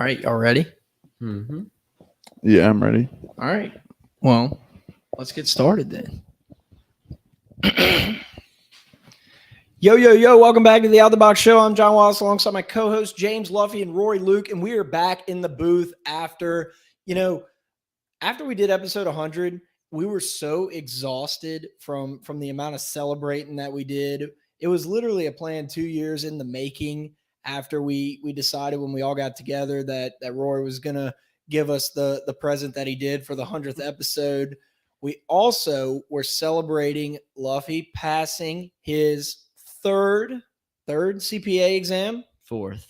All right, y'all ready? Mm-hmm. Yeah, I'm ready. All right. Well, let's get started then. Yo. Welcome back to the Out the Box Show. I'm John Wallace alongside my co-hosts James Luffy and Rory Luke, and we are back in the booth after we did episode 100. We were so exhausted from the amount of celebrating that we did. It was literally a plan 2 years in the making after we decided when we all got together that Rory was going to give us the present that he did for the 100th episode. We also were celebrating Luffy passing his third CPA exam. Fourth.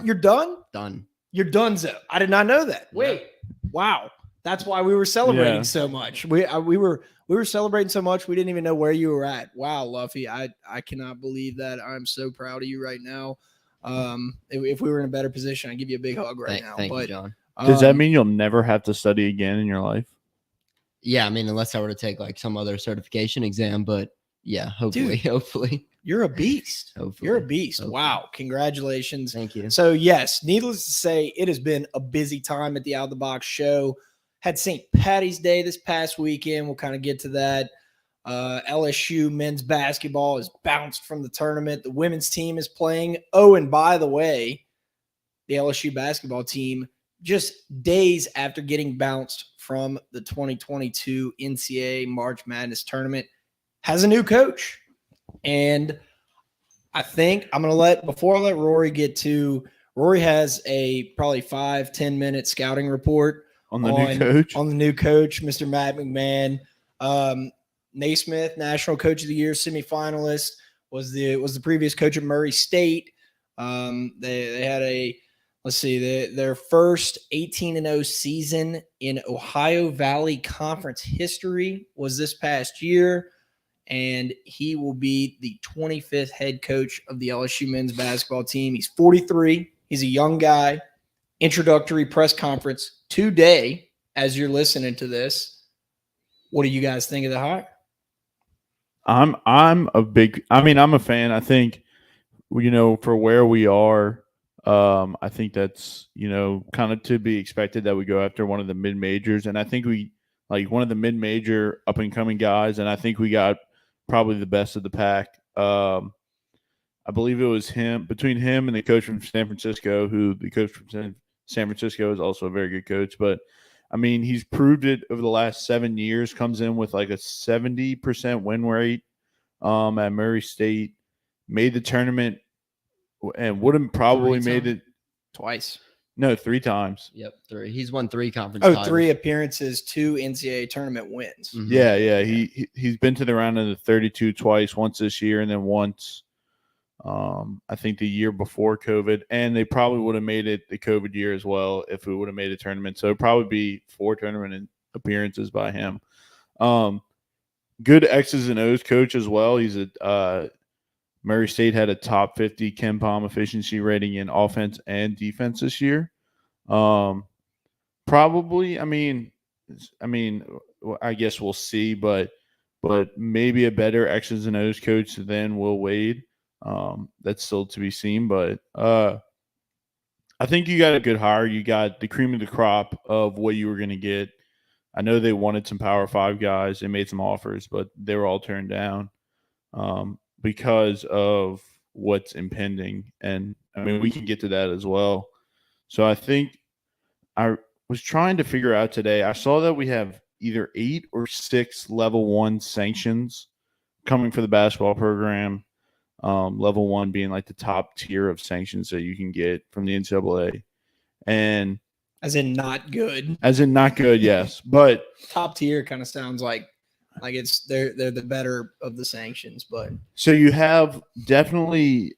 You're done? Done. You're done, Zo. I did not know that. Wait. Wow. That's why we were celebrating so much. We were celebrating so much we didn't even know where you were at. Wow, Luffy. I cannot believe that. I'm so proud of you right now. If we were in a better position, I'd give you a big hug now. Thank you, John. Does that mean you'll never have to study again in your life? Yeah, I mean, unless I were to take like some other certification exam, but yeah, hopefully. You're a beast. Hopefully. You're a beast. Hopefully. Wow. Congratulations. Thank you. So, yes, needless to say, it has been a busy time at the Out of the Box show. Had St. Patty's Day this past weekend. We'll kind of get to that. LSU men's basketball is bounced from the tournament. The women's team is playing. Oh, and by the way, the LSU basketball team, just days after getting bounced from the 2022 NCAA March Madness tournament, has a new coach. And I think I'm going to before I let Rory Rory has a probably 5-10 minute scouting report on the new coach, Mr. Matt McMahon. Naismith, National Coach of the Year semifinalist, was the previous coach of Murray State. They had their first 18-0 season in Ohio Valley Conference history was this past year, and he will be the 25th head coach of the LSU men's basketball team. He's 43. He's a young guy. Introductory press conference today as you're listening to this. What do you guys think of the hire? I'm a fan. I think, for where we are, I think that's, kind of to be expected that we go after one of the mid-majors. And I think we like one of the mid-major up-and-coming guys. And I think we got probably the best of the pack. I believe it was between him and the coach from San Francisco, who the coach from San Francisco is also a very good coach. But, I mean, he's proved it over the last 7 years, comes in with like a 70% win rate at Murray State, made the tournament, and would have probably made it twice. No, 3 times. Yep, 3. He's won 3 conference titles. 3 appearances, 2 NCAA tournament wins. Mm-hmm. Yeah. He's been to the round of the 32 twice, once this year and then once I think the year before COVID, and they probably would have made it the COVID year as well if we would have made a tournament. So it'd probably be 4 tournament appearances by him. Good X's and O's coach as well. He's Murray State had a top 50 KenPom efficiency rating in offense and defense this year. Probably, I guess we'll see, but maybe a better X's and O's coach than Will Wade. That's still to be seen, but I think you got a good hire. You got the cream of the crop of what you were going to get. I know they wanted some Power 5 guys. They made some offers, but they were all turned down because of what's impending. And, we can get to that as well. So I think I was trying to figure out today. I saw that we have either 8 or 6 level 1 sanctions coming for the basketball program. Level 1 being like the top tier of sanctions that you can get from the NCAA. And as in not good. Yes. But top tier kind of sounds like it's they're the better of the sanctions, but so you have definitely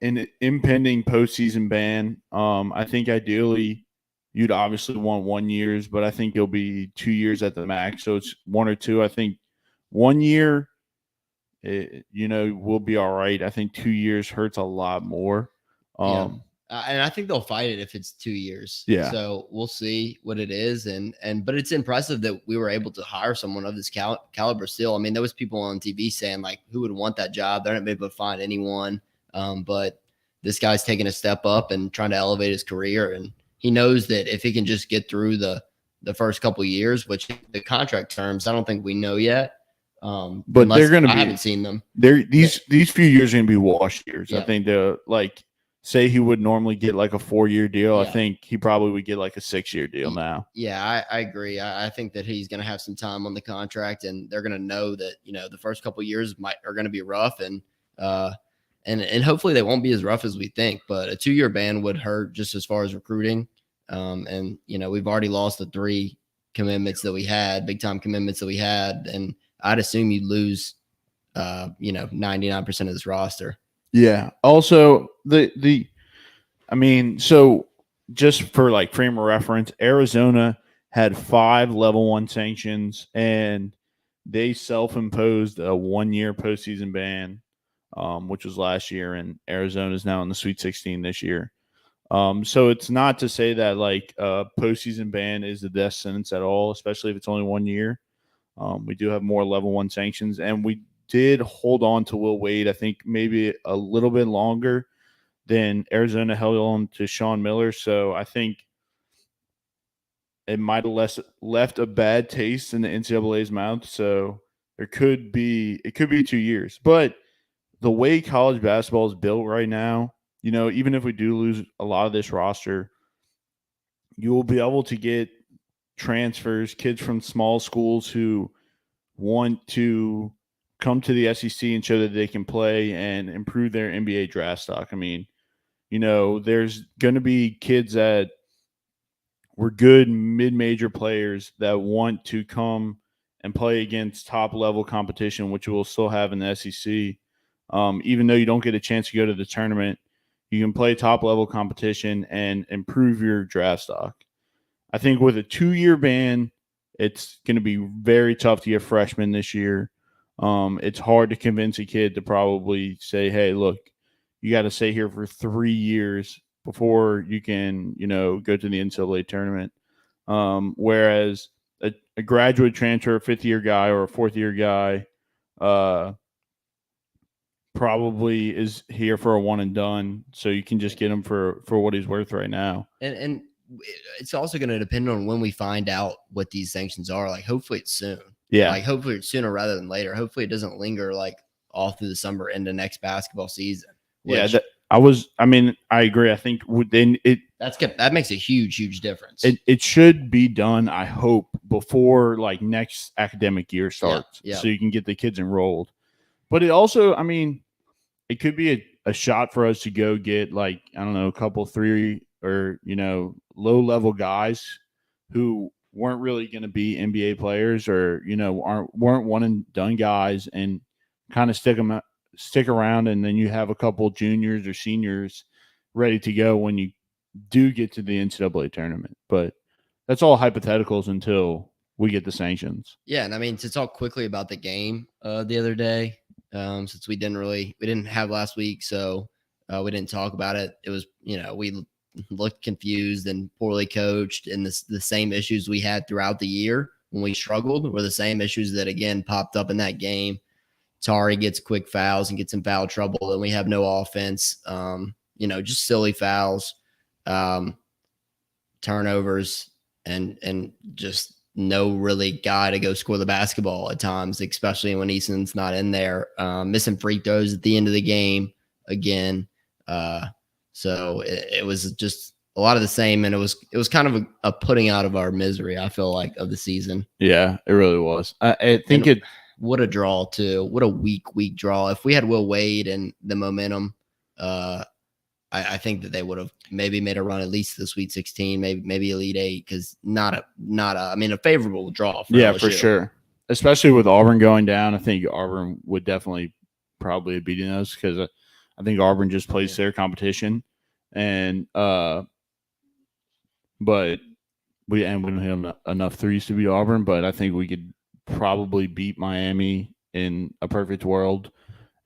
an impending postseason ban. I think ideally you'd obviously want 1 year, but I think it'll be 2 years at the max. So it's 1 or 2. I think 1 year we'll be all right. I think 2 years hurts a lot more. And I think they'll fight it if it's 2 years. Yeah. So we'll see what it is. But it's impressive that we were able to hire someone of this caliber still. There was people on TV saying, like, who would want that job? They're not able to find anyone. But this guy's taking a step up and trying to elevate his career. And he knows that if he can just get through the first couple of years, which the contract terms, I don't think we know yet. But they're going to be. I haven't seen them. These few years are going to be wash years. Yeah. I think say he would normally get like a 4-year deal. Yeah. I think he probably would get like a 6-year deal now. Yeah, I agree. I think that he's going to have some time on the contract, and they're going to know that the first couple of years are going to be rough, and hopefully they won't be as rough as we think. But a 2-year ban would hurt just as far as recruiting. And we've already lost the 3 commitments that we had, big time commitments that we had, and I'd assume you'd lose 99% of this roster. Yeah. Also, so just for like frame of reference, Arizona had 5 level 1 sanctions, and they self-imposed a 1-year postseason ban, which was last year, and Arizona is now in the Sweet 16 this year. So it's not to say that like a postseason ban is the death sentence at all, especially if it's only 1 year. We do have more level 1 sanctions, and we did hold on to Will Wade, I think maybe a little bit longer than Arizona held on to Sean Miller. So I think it might have left a bad taste in the NCAA's mouth. So it could be 2 years. But the way college basketball is built right now, even if we do lose a lot of this roster, you will be able to get transfers, kids from small schools who want to come to the SEC and show that they can play and improve their NBA draft stock. I mean, there's going to be kids that were good mid-major players that want to come and play against top-level competition, which we'll still have in the SEC. Even though you don't get a chance to go to the tournament, you can play top-level competition and improve your draft stock. I think with a 2-year ban, it's going to be very tough to get freshmen this year. It's hard to convince a kid to probably say, hey, look, you got to stay here for 3 years before you can, go to the NCAA tournament. Whereas a graduate transfer, a 5th-year guy or a 4th-year guy probably is here for a one and done. So you can just get him for what he's worth right now. And it's also going to depend on when we find out what these sanctions are. Like, hopefully it's soon. Yeah. Like, hopefully it's sooner rather than later. Hopefully it doesn't linger like all through the summer into next basketball season. I agree. I think that makes a huge difference. It should be done, I hope, before like next academic year starts. Yeah. So you can get the kids enrolled. But it also, it could be a shot for us to go get like, I don't know, a couple 3 or, low-level guys who weren't really going to be NBA players or, weren't one-and-done guys, and kind of stick around, and then you have a couple juniors or seniors ready to go when you do get to the NCAA tournament. But that's all hypotheticals until we get the sanctions. Yeah, and to talk quickly about the game the other day, since we didn't have last week, so we didn't talk about it. It was, we looked confused and poorly coached, and the same issues we had throughout the year when we struggled were the same issues that again popped up in that game. Tari gets quick fouls and gets in foul trouble, and we have no offense. Just silly fouls, turnovers, and just no really guy to go score the basketball at times, especially when Easton's not in there. Missing free throws at the end of the game again. So it was just a lot of the same, and it was kind of a putting out of our misery, I feel like, of the season. Yeah, it really was. I think what a draw too. What a weak draw. If we had Will Wade and the momentum, I think that they would have maybe made a run at least to the Sweet 16, maybe Elite 8, because a favorable draw. For LSU. LSU. For sure. Especially with Auburn going down, I think Auburn would definitely probably be beating us, because I think Auburn just plays their competition, and but we don't have enough threes to beat Auburn, but I think we could probably beat Miami in a perfect world.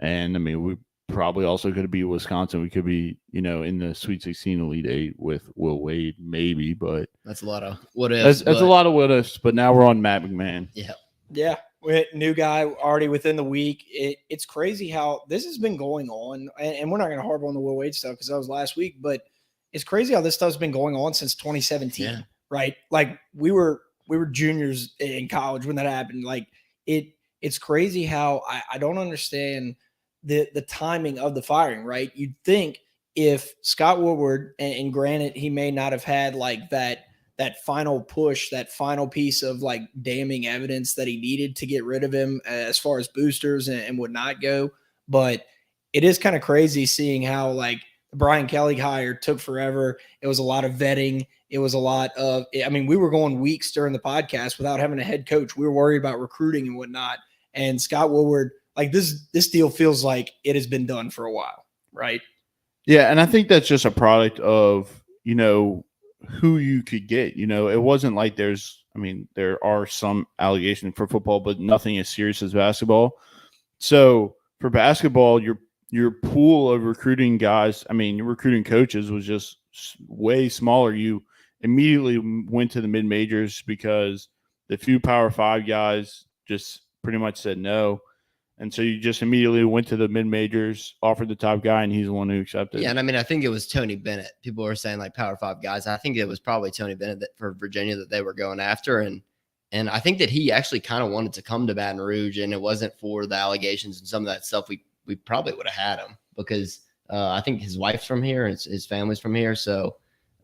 And we probably also could beat Wisconsin. We could be, in the Sweet 16 Elite 8 with Will Wade, maybe, but that's a lot of what ifs. That's a lot of what ifs, but now we're on Matt McMahon. Yeah. Yeah. New guy already within the week. It's crazy how this has been going on, and we're not going to harp on the Will Wade stuff because that was last week, but it's crazy how this stuff's been going on since 2017, right? Like we were juniors in college when that happened. Like it's crazy how I don't understand the timing of the firing, right? You'd think if Scott Woodward, and granted, he may not have had like that final push, that final piece of like damning evidence that he needed to get rid of him as far as boosters and whatnot go. But it is kind of crazy seeing how like the Brian Kelly hire took forever. It was a lot of vetting. It was a lot of, I mean, we were going weeks during the podcast without having a head coach. We were worried about recruiting and whatnot. And Scott Woodward, like this deal feels like it has been done for a while, right? Yeah, and I think that's just a product of, who you could get. It wasn't like there are some allegations for football, but nothing as serious as basketball. So for basketball, your pool of recruiting guys, recruiting coaches was just way smaller. You immediately went to the mid-majors because the few Power 5 guys just pretty much said no. And so you just immediately went to the mid-majors, offered the top guy, and he's the one who accepted. Yeah, and I think it was Tony Bennett. People were saying like Power 5 guys. I think it was probably Tony Bennett for Virginia that they were going after. And I think that he actually kind of wanted to come to Baton Rouge, and it wasn't for the allegations and some of that stuff. We probably would have had him because I think his wife's from here, and his family's from here. So,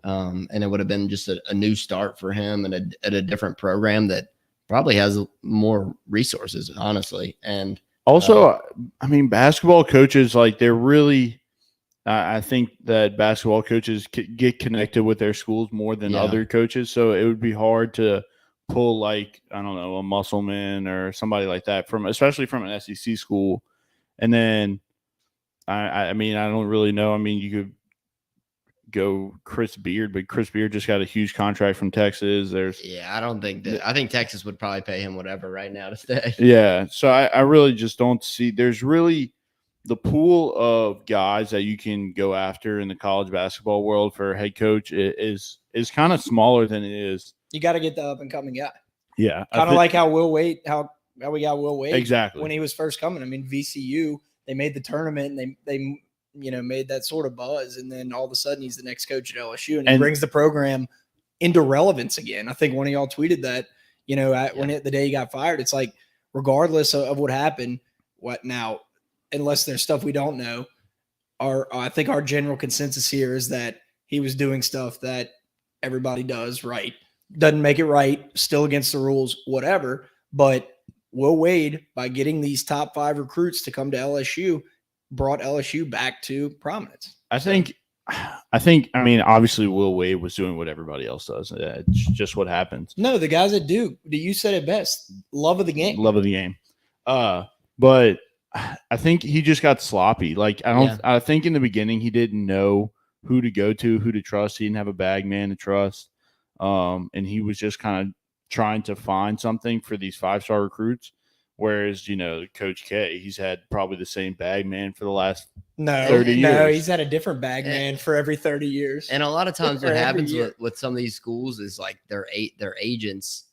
and it would have been just a new start for him and at a different program that probably has more resources, honestly. And also, basketball coaches, like they're really I think that basketball coaches get connected with their schools more than other coaches. So it would be hard to pull like, I don't know, a Musselman or somebody like that especially from an SEC school. And then I don't really know. You could go Chris Beard, but Chris Beard just got a huge contract from Texas. I think Texas would probably pay him whatever right now to stay. Yeah. So I really just don't see there's really the pool of guys that you can go after in the college basketball world for a head coach is kind of smaller than it is. You got to get the up and coming guy. Yeah. Kind of like how Will Wade, how we got Will Wade exactly when he was first coming. VCU, they made the tournament and they made that sort of buzz. And then all of a sudden he's the next coach at LSU and he brings the program into relevance again. I think one of y'all tweeted that, the day he got fired, it's like, regardless of what happened, what now, unless there's stuff we don't know, I think our general consensus here is that he was doing stuff that everybody does right. Doesn't make it right, still against the rules, whatever. But Will Wade, by getting these top 5 recruits to come to LSU, brought LSU back to prominence. I think, obviously Will Wade was doing what everybody else does. It's just what happens. No, the guys at Duke, you said it best. Love of the game. Love of the game. But I think he just got sloppy. I think in the beginning he didn't know who to go to, who to trust. He didn't have a bag man to trust. And he was just kind of trying to find something for these 5-star recruits. Whereas, Coach K, he's had probably the same bag man for the last 30 years. No, he's had a different bag man for every 30 years. And a lot of times what happens with some of these schools is like their agents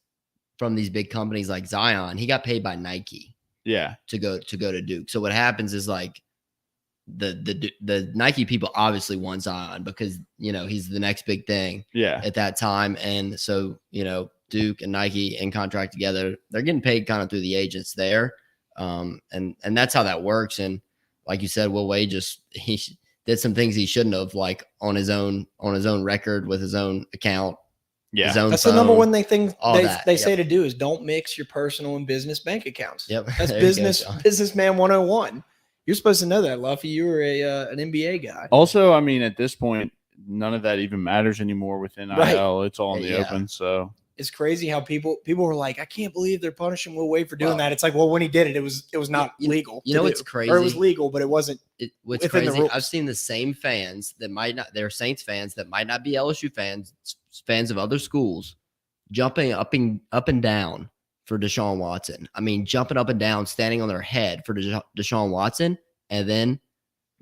from these big companies like Zion, he got paid by Nike. Yeah. To go to Duke. So what happens is like the Nike people obviously want Zion because, he's the next big thing at that time. And so, Duke and Nike in contract together, they're getting paid kind of through the agents there. And that's how that works. And like you said, Will Wade he did some things he shouldn't have, like on his own record with his own account. Yeah. That's phone, the number one thing they say to do is don't mix your personal and business bank accounts. Yep. That's businessman 101. You're supposed to know that, Luffy. You were an NBA guy. Also, at this point, none of that even matters anymore within IL. It's all in the open. So it's crazy how people were like, I can't believe they're punishing Will Wade for doing that. It's like, well, when he did it, it was not legal. It's crazy. Or it was legal, but it wasn't. What's crazy? I've seen the same fans that they're Saints fans that might not be LSU fans of other schools, jumping up and down for Deshaun Watson. Jumping up and down, standing on their head for Deshaun Watson, and then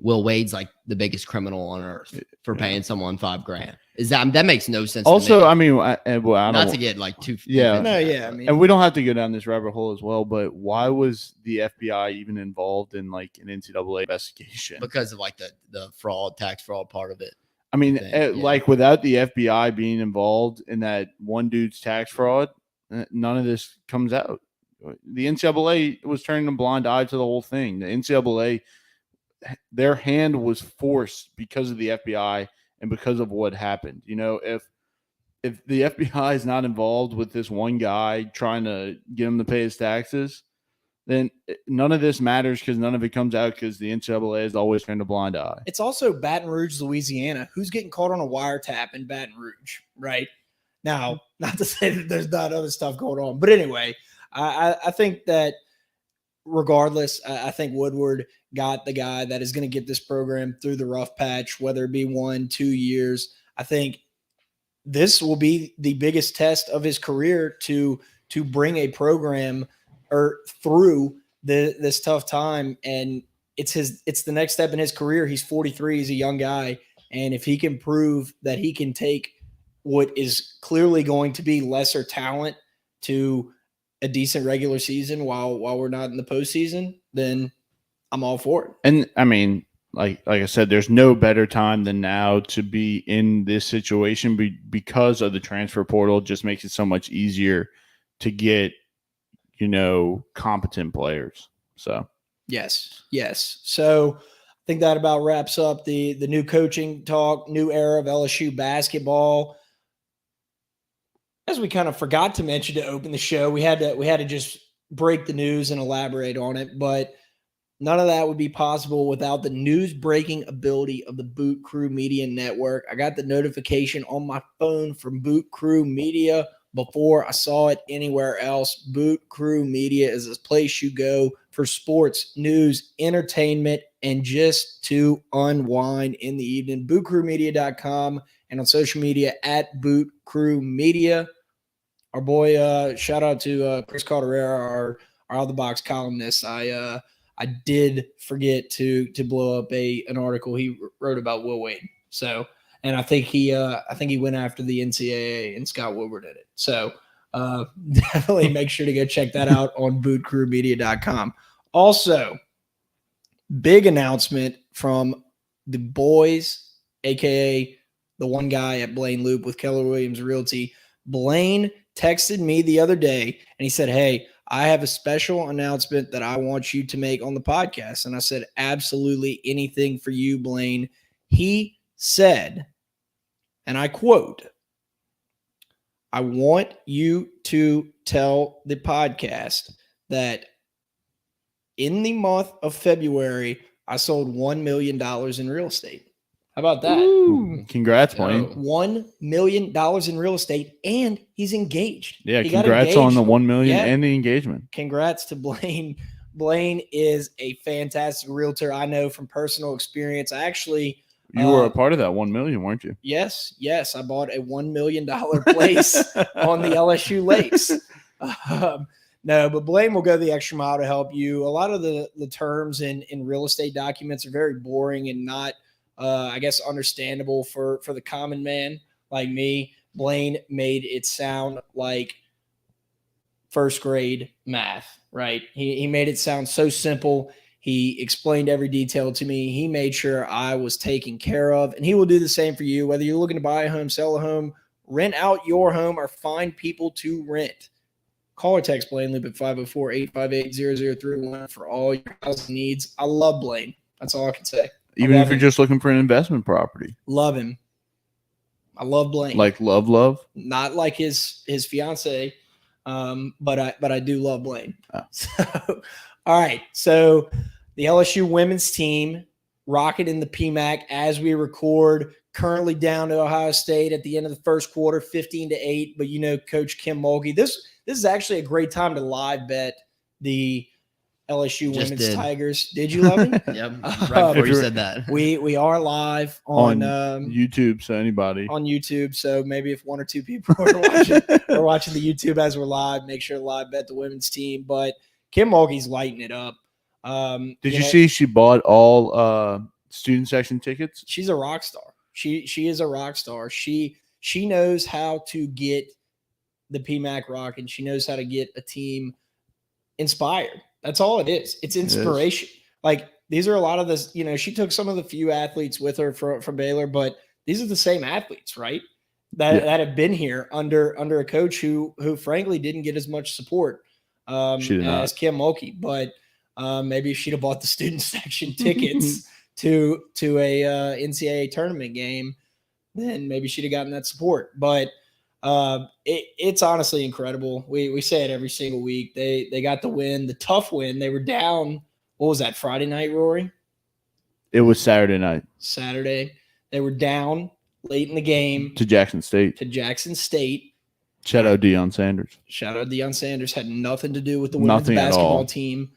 Will Wade's like the biggest criminal on earth for paying someone $5,000. Is that makes no sense? Also, to me. I mean, I don't Not to get like too Yeah. No, yeah, I mean, and we don't have to go down this rabbit hole as well, but why was the FBI even involved in like an NCAA investigation? because of like the tax fraud part of it. I mean, yeah. like without the FBI being involved in that one dude's tax fraud, none of this comes out. The NCAA was turning a blind eye to the whole thing. The NCAA, their hand was forced because of the FBI and because of what happened. You know, if the FBI is not involved with this one guy trying to get him to pay his taxes, then none of this matters because none of it comes out because the NCAA is always turned a blind eye. it's also Baton Rouge, Louisiana. Who's getting caught on a wiretap in Baton Rouge, right? Now, not to say that there's not other stuff going on, but anyway, I think that regardless, I think Woodward got the guy that is going to get this program through the rough patch, whether it be 1, 2 years. I think this will be the biggest test of his career to bring a program or through this tough time. And it's the next step in his career. He's 43. He's a young guy. And if he can prove that he can take what is clearly going to be lesser talent to a decent regular season while we're not in the postseason, then I'm all for it. And I mean, like I said, there's no better time than now to be in this situation because of the transfer portal. It just makes it so much easier to get, competent players. So yes. So I think that about wraps up the new coaching talk, new era of LSU basketball. As we kind of forgot to mention to open the show, we had to just break the news and elaborate on it, but none of that would be possible without the news breaking ability of the Boot Crew Media Network. I got the notification on my phone from Boot Crew Media before I saw it anywhere else. Boot Crew Media is a place you go for sports, news, entertainment, and just to unwind in the evening. BootCrewMedia.com and on social media at Boot Crew Media. Our boy, shout out to Chris Calderera, our Out of the Box columnist. I did forget to blow up an article he wrote about Will Wade. So, and I think he went after the NCAA and Scott Woodward did it. So, definitely make sure to go check that out on bootcrewmedia.com. Also, big announcement from the boys, aka the one guy at Blaine Loop with Keller Williams Realty. Blaine texted me the other day and he said, "Hey, I have a special announcement that I want you to make on the podcast." And I said, "Absolutely anything for you, Blaine." He said, and I quote, "I want you to tell the podcast that in the month of February, I sold $1 million in real estate." How about that? Ooh, congrats, Blaine. $1 million in real estate, and he's engaged. Yeah, he congrats on the 1 million and the engagement. Congrats to Blaine. Blaine is a fantastic realtor. I know from personal experience. I actually you were a part of that 1 million, weren't you? Yes. I bought a $1 million place on the LSU Lakes. No, but Blaine will go the extra mile to help you. A lot of the terms in real estate documents are very boring and not I guess understandable for the common man like me. Blaine made it sound like first grade math, right? He made it sound so simple. He explained every detail to me. He made sure I was taken care of, and he will do the same for you. Whether you're looking to buy a home, sell a home, rent out your home, or find people to rent, call or text Blaine Loop at 504-858-0031 for all your housing needs. I love Blaine. That's all I can say. Even if you're just looking for an investment property. Love him. I love Blaine. Like love? Not like his fiance, but I do love Blaine. Oh. So, all right. So the LSU women's team rocket in the PMAC as we record, currently down to Ohio State at the end of the first quarter, 15-8. But Coach Kim Mulkey, this is actually a great time to live bet the LSU women's Tigers. Did you love it? Yep. Right before you said that. We are live on YouTube, so anybody. On YouTube. So maybe if one or two people are watching the YouTube as we're live, make sure to live bet the women's team. But Kim Mulkey's lighting it up. Did you see she bought all student section tickets. She's a rock star. She is a rock star. She knows how to get the PMAC rocking. She knows how to get a team inspired. That's all it is. It's inspiration. Like, these are a lot of this, she took some of the few athletes with her from Baylor, but these are the same athletes, right? That have been here under a coach who frankly didn't get as much support as Kim Mulkey. But maybe if she'd have bought the student section tickets to a NCAA tournament game, then maybe she'd have gotten that support. But it's honestly incredible. We say it every single week. They got the win, the tough win. They were down. What was that, Friday night, Rory? It was Saturday night. Saturday. They were down late in the game. To Jackson State. Shout out Deion Sanders. Deion Sanders. Had nothing to do with the women's basketball team.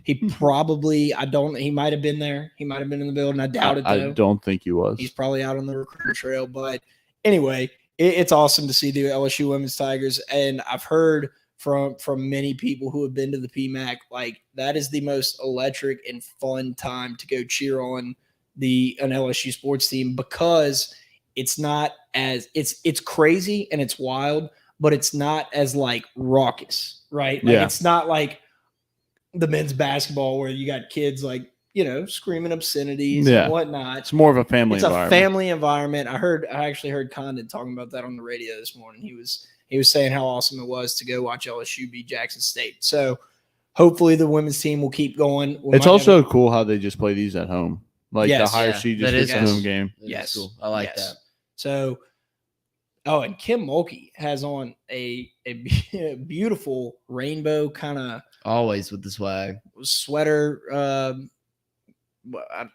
He probably, he might have been there. He might have been in the building. I doubt it, though. I don't think he was. He's probably out on the recruiter trail. But anyway, it's awesome to see the LSU women's Tigers. And I've heard from many people who have been to the PMAC, like, that is the most electric and fun time to go cheer on an LSU sports team, because it's not as it's crazy and it's wild, but it's not as like raucous, right? Like, it's not like the men's basketball where you got kids like, screaming obscenities and whatnot. It's more of a family environment. It's a family environment. I actually heard Condon talking about that on the radio this morning. He was saying how awesome it was to go watch LSU beat Jackson State. So hopefully the women's team will keep going. It's also cool how they just play these at home. Like, the higher seed just gets a home game. Yes. Cool. I like that. So, and Kim Mulkey has on a beautiful rainbow kind of always with the swag sweater,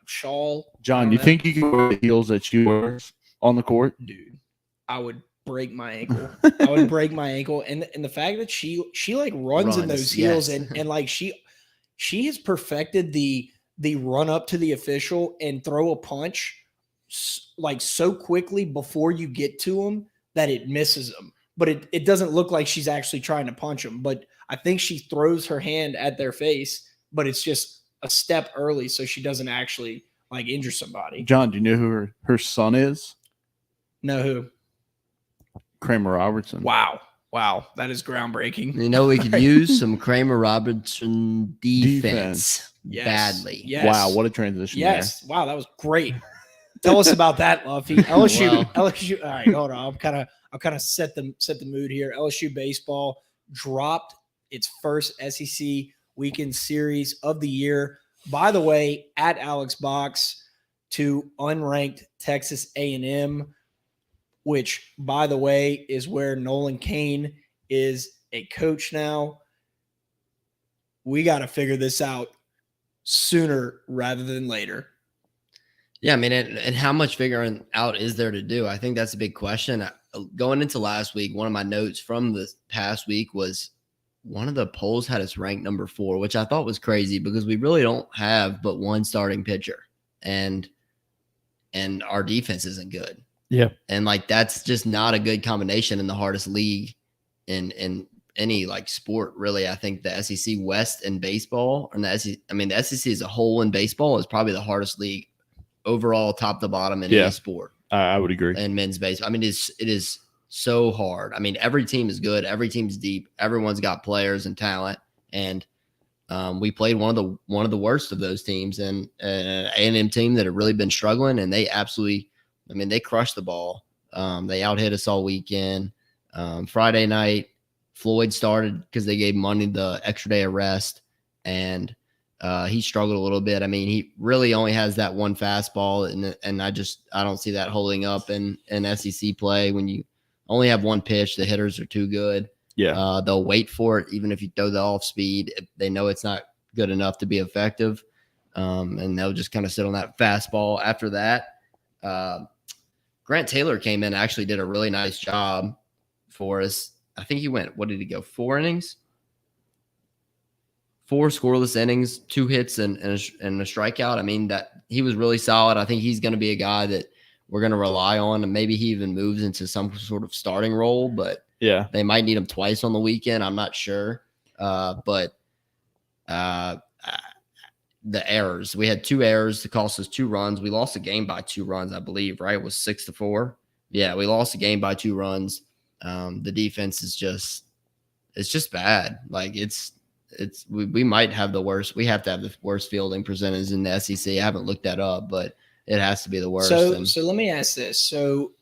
shawl. John, you think you can wear the heels that she wears on the court? Dude, I would break my ankle. And the fact that she like runs in those heels and like she has perfected the run up to the official and throw a punch like so quickly before you get to him that it misses him. But it doesn't look like she's actually trying to punch him. But I think she throws her hand at their face, but it's just a step early so she doesn't actually like injure somebody. John, do you know who her son is? No, who? Kramer Robertson. Wow. That is groundbreaking. We could use some Kramer Robertson defense. Badly. Yes. Wow, what a transition. Yes. There. Wow, that was great. Tell us about that, Luffy. LSU. All right, hold on. I'll kind of set the mood here. LSU baseball dropped its first SEC weekend series of the year. By the way, at Alex Box to unranked Texas A&M, which, by the way, is where Nolan Cain is a coach now. We got to figure this out sooner rather than later. Yeah, I mean, and how much figuring out is there to do? I think that's a big question. Going into last week, one of my notes from the past week was one of the polls had us ranked number 4, which I thought was crazy because we really don't have but one starting pitcher, and our defense isn't good. Yeah, and like that's just not a good combination in the hardest league in any like sport, really. I think the SEC West in baseball, and the SEC as a whole in baseball is probably the hardest league overall, top to bottom in any sport. I would agree. And men's baseball, I mean, it is so hard. I mean, every team is good, every team's deep, everyone's got players and talent, and we played one of the worst of those teams, and an A&M team that have really been struggling, and they absolutely, I mean, they crushed the ball. They out-hit us all weekend. Friday night, Floyd started because they gave Monday the extra day of rest, and he struggled a little bit. I mean, he really only has that one fastball, and I don't see that holding up in SEC play. When you only have one pitch, the hitters are too good. Yeah, they'll wait for it, even if you throw the off speed. They know it's not good enough to be effective, and they'll just kind of sit on that fastball. After that, Grant Taylor came in, actually did a really nice job for us. I think he went, what did he go, 4 innings? 4 scoreless innings, 2 hits and a strikeout. I mean, that he was really solid. I think he's going to be a guy that we're going to rely on, and maybe he even moves into some sort of starting role, but yeah, they might need him twice on the weekend. I'm not sure. But the errors. We had 2 errors that cost us 2 runs. We lost the game by 2 runs, I believe, right? It was 6-4. Yeah, we lost the game by 2 runs. The defense is just bad. Like we might have the worst. We have to have the worst fielding percentage in the SEC. I haven't looked that up, but it has to be the worst. So let me ask this. So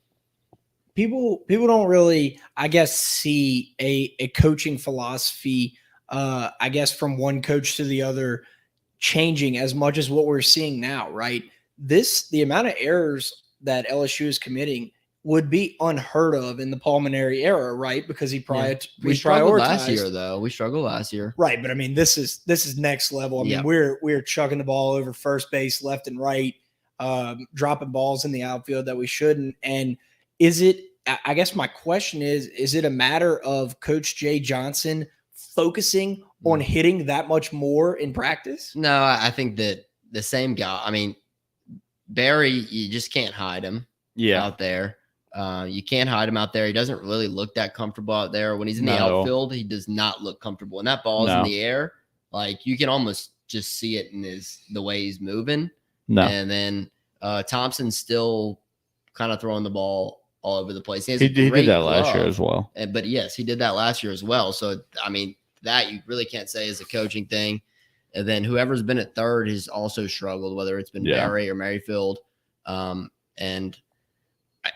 people don't really, I guess, see a coaching philosophy, I guess, from one coach to the other changing as much as what we're seeing now, right? The amount of errors that LSU is committing would be unheard of in the Pulmonary era, right? Because we struggled last year, though. We struggled last year, right? But I mean, this is next level. I mean, we're chucking the ball over first base, left and right, dropping balls in the outfield that we shouldn't. And is it? I guess my question is it a matter of Coach Jay Johnson focusing on hitting that much more in practice? No, I think that the same guy. I mean, Barry, you just can't hide him out there. You can't hide him out there. He doesn't really look that comfortable out there. When he's in the outfield, he does not look comfortable. When that ball is in the air, like you can almost just see it in the way he's moving. And then Thompson's still kind of throwing the ball all over the place. He did that last year as well. But yes, he did that last year as well. So, I mean, that you really can't say is a coaching thing. And then whoever's been at third has also struggled, whether it's been Barry or Merrifield. And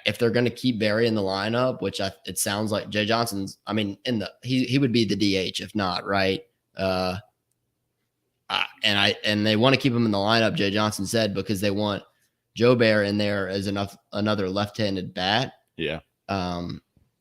if they're going to keep Barry in the lineup, which it sounds like Jay Johnson's, I mean, he would be the DH if not, right? And they want to keep him in the lineup, Jay Johnson said, because they want Joe Bear in there as another left-handed bat. Yeah.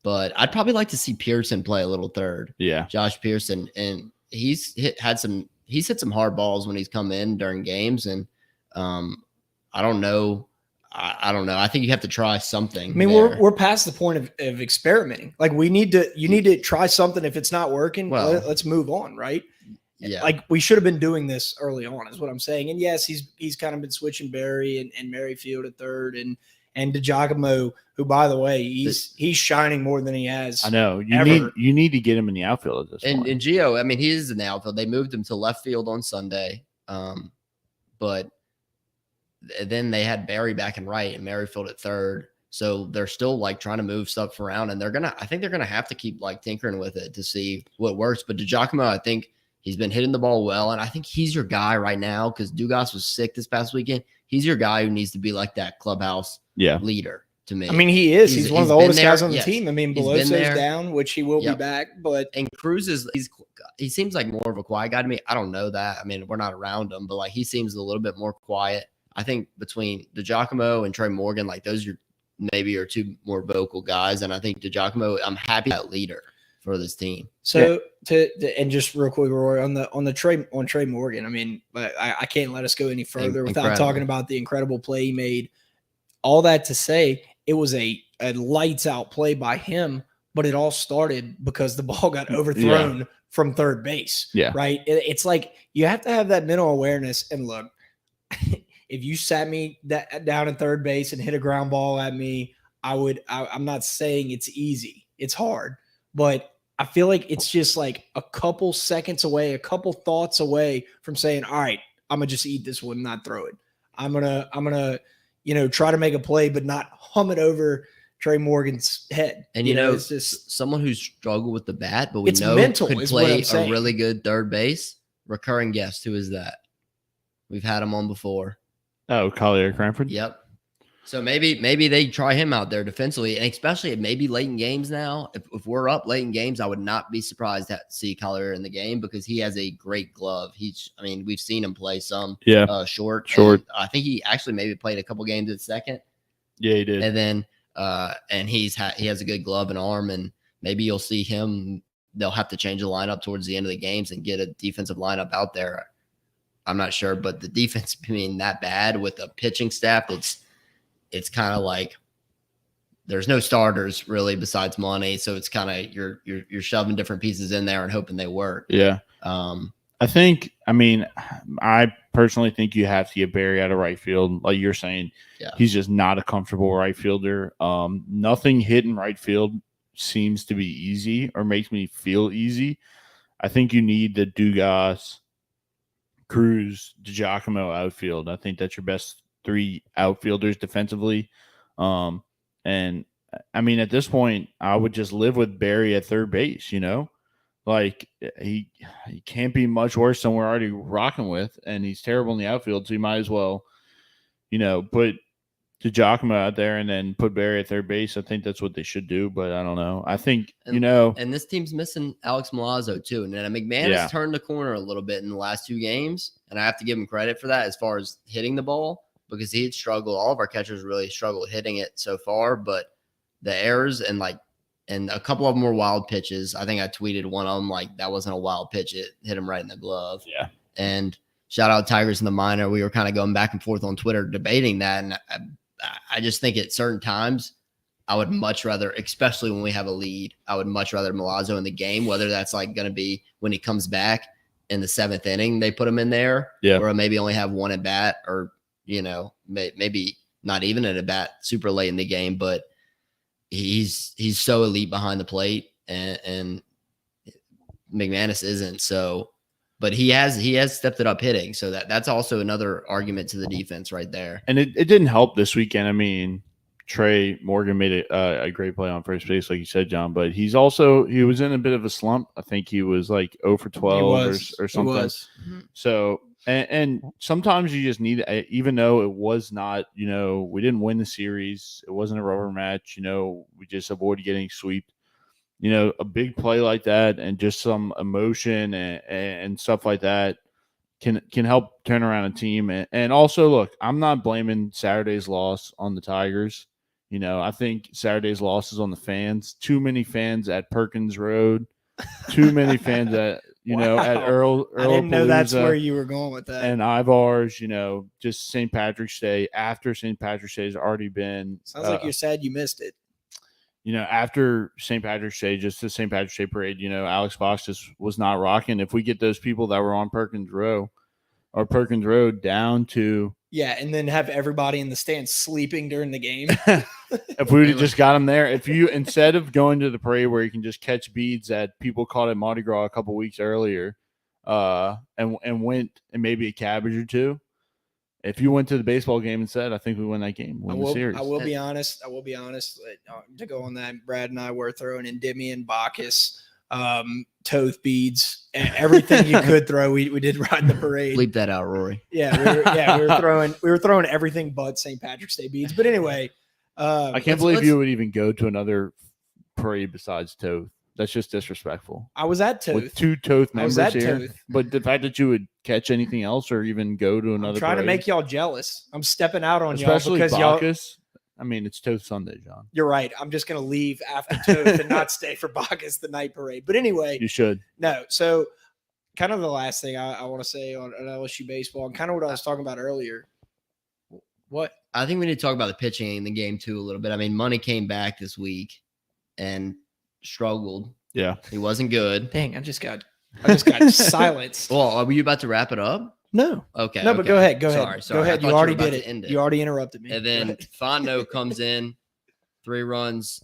But I'd probably like to see Pearson play a little third. Yeah. Josh Pearson. And he's hit some hard balls when he's come in during games. And I don't know. I don't know. I think you have to try something. I mean, we're past the point of experimenting. Like you need to try something. If it's not working, let's move on. Right. Yeah. Like we should have been doing this early on is what I'm saying. And yes, he's kind of been switching Barry and Merrifield at third and DiGiacomo, who by the way, he's shining more than he has. I know you need to get him in the outfield at this point. And Gio, I mean, he is in the outfield. They moved him to left field on Sunday. But then they had Barry back in right and Merrifield at third. So they're still like trying to move stuff around, and I think they're gonna have to keep like tinkering with it to see what works. But DiGiacomo, I think he's been hitting the ball well, and I think he's your guy right now because Dugas was sick this past weekend. He's your guy who needs to be like that clubhouse leader to me. I mean, he is. He's one of the oldest guys on the team. I mean, Beloso's down, which he will be back. And Cruz he seems like more of a quiet guy to me. I don't know that. I mean, we're not around him, but like he seems a little bit more quiet. I think between DiGiacomo and Trey Morgan, like those are maybe are 2 more vocal guys. And I think DiGiacomo, I'm happy that leader for this team. So and just real quick, Roy, on Trey Morgan, I mean, I can't let us go any further without talking about the incredible play he made. All that to say, it was a lights out play by him, but it all started because the ball got overthrown from third base. Yeah. Right. It's like you have to have that mental awareness. And look, if you sat me down at third base and hit a ground ball at me, I'm not saying it's easy. It's hard, but I feel like it's just like a couple seconds away, a couple thoughts away from saying, all right, I'm going to just eat this one, not throw it. I'm going to, try to make a play, but not hum it over Trey Morgan's head. And, it's just someone who's struggled with the bat, but we know could play a really good third base. Recurring guest. Who is that? We've had him on before. Oh, Collier Cranford? Yep. So maybe they try him out there defensively, and especially maybe late in games now. If we're up late in games, I would not be surprised to see Collier in the game because he has a great glove. We've seen him play some short. I think he actually maybe played a couple games at second. Yeah, he did. And then and he has a good glove and arm, and maybe you'll see him. They'll have to change the lineup towards the end of the games and get a defensive lineup out there. I'm not sure, but the defense being that bad with a pitching staff, it's kind of like there's no starters really besides money. So it's kind of you're shoving different pieces in there and hoping they work. Yeah. I personally think you have to get Barry out of right field. Like you're saying, he's just not a comfortable right fielder. Nothing hitting right field seems to be easy or makes me feel easy. I think you need the Dugas, Cruz, DiGiacomo outfield. I think that's your best 3 outfielders defensively. And I mean, at this point, I would just live with Barry at third base, Like he can't be much worse than we're already rocking with, and he's terrible in the outfield, so you might as well, put DiGiacomo out there and then put Barry at third base. I think that's what they should do, but I don't know. I think, and this team's missing Alex Milazzo too. And then McMahon has turned the corner a little bit in the last 2 games, and I have to give him credit for that as far as hitting the ball, because he had struggled. All of our catchers really struggled hitting it so far, but the errors and a couple of them were wild pitches. I think I tweeted one of them like that wasn't a wild pitch. It hit him right in the glove. Yeah. And shout out Tigers in the minor. We were kind of going back and forth on Twitter debating that. And I just think at certain times I would much rather, especially when we have a lead, I would much rather Milazzo in the game, whether that's like going to be when he comes back in the 7th inning, they put him in there, or maybe only have one at bat, or, maybe not even at a bat super late in the game, but he's so elite behind the plate, and McManus isn't. So, but he has stepped it up hitting. So that's also another argument to the defense right there. And it didn't help this weekend. I mean, Trey Morgan made a great play on first base, like you said, John, but he was in a bit of a slump. I think he was like 0 for 12 or something. So, and sometimes you just need, even though it was not, we didn't win the series, it wasn't a rubber match, we just avoided getting swept. A big play like that and just some emotion and stuff like that can help turn around a team. And also, look, I'm not blaming Saturday's loss on the Tigers. I think Saturday's loss is on the fans. Too many fans at Perkins Road. Too many fans at at Earl. I didn't know that's where you were going with that. And Ivar's, just St. Patrick's Day. After St. Patrick's Day has already been. Sounds like you're sad you missed it. After St. Patrick's Day, just the St. Patrick's Day parade, Alex Fox just was not rocking. If we get those people that were on Perkins Road down to. Yeah, and then have everybody in the stands sleeping during the game. If we would have just got them there, instead of going to the parade where you can just catch beads that people caught at Mardi Gras a couple weeks earlier, and went and maybe a cabbage or two, if you went to the baseball game instead, I think we win that game, win the series. I will be honest. To go on that, Brad and I were throwing Endymion, Bacchus, Toth beads, everything you could throw. We did ride the parade. Bleep that out, Rory. Yeah, we were throwing everything but St. Patrick's Day beads. But anyway, I can't believe you would even go to another parade besides Toth. That's just disrespectful. I was at Toth. With 2 Toth members here. Toth. But the fact that you would catch anything else or even go to another I'm trying parade, to make y'all jealous. I'm stepping out on especially y'all because Bacchus. I mean, it's Toth Sunday, John. You're right. I'm just going to leave after Toth and not stay for Bacchus the night parade. But anyway. You should. No. So kind of the last thing I want to say on LSU baseball and kind of what I was talking about earlier. What? I think we need to talk about the pitching in the game too a little bit. I mean, Money came back this week and struggled. Yeah. He wasn't good. Dang, I just got silenced. Well, were you about to wrap it up? No. Okay. No, but go ahead. Sorry. Go ahead. You already did it. You already interrupted me. And then Fondo comes in, 3 runs,